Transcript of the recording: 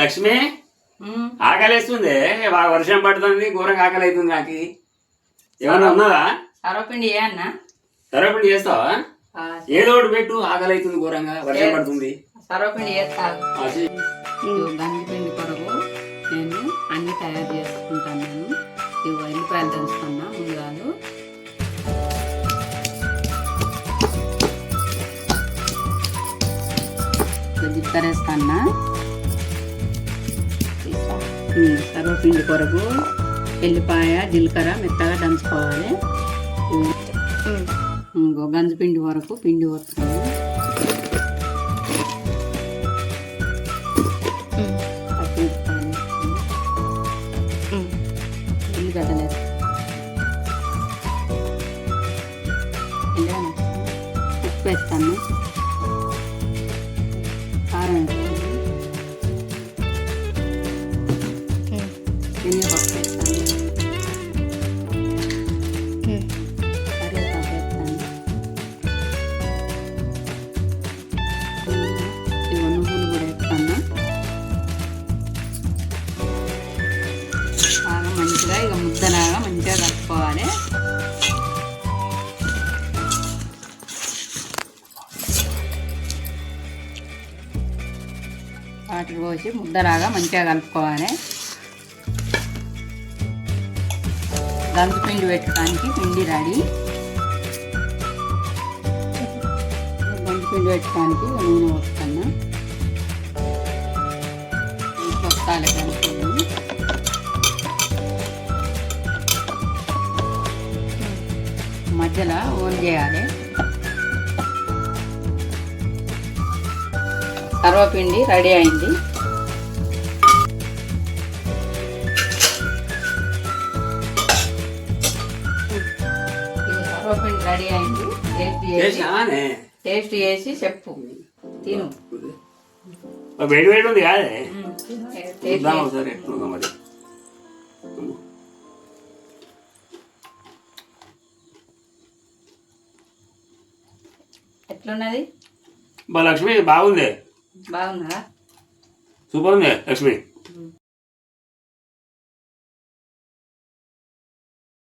లక్ష్మి ఆకలిస్తుంది, బాగా వర్షం పడుతుంది, ఘోరంగా ఆకలి అవుతుంది నాకు. ఏమన్నా ఉన్నదా? సర్వపిండి ఏ అన్న? సర్వపిండి చేస్తావా? ఏదో ఒకటి పెట్టు, ఆకలి అవుతుంది ఘోరంగా, వర్షం పడుతుంది. సర్వపిండి చేస్తాను. గంజిపిండి కొరకు నేను అన్ని తయారు చేసుకుంటాను. ఇవి ఎల్లిపాయలు తెలుసుకున్నా ముందుగాలు. జీలకర్ర వేస్తాను. సర్వపిండి కొరకు ఎల్లిపాయ జీలకర్ర మెత్తగా దంచుకోవాలి. గంజిపిండి వరకు పిండి వస్తుంది. ఉల్లిగడ్డలు ఉప్పు వేస్తాను, కారం వేస్తాను, శనగపప్పు వేస్తాను, కరివేపాకు వేస్తాను, నువ్వులు కూడా వేస్తాను. బాగా మంచిగా ఇక ముద్దలాగా మంచిగా కలుపుకోవాలి. వాటర్ పోసి ముద్దలాగా మంచిగా కలుపుకోవాలి. గంజిపిండి పెట్టడానికి పిండి రెడీ. గంజిపిండి పెట్టడానికి నూనె పోస్తాను. పొక్కాలి గంజిపిండి. మధ్యలో ఓన్ చేయాలి. సర్వపిండి రెడీ అయింది. సర్వపిండి రెడీ అయింది. టేస్ట్ చేసి చెప్పు, తిను. వేడి వేడి ఉంది కాదే. ఎట్లున్నది? లక్ష్మి బాగుంది. బాగుందా? సూపర్ ఉంది లక్ష్మి.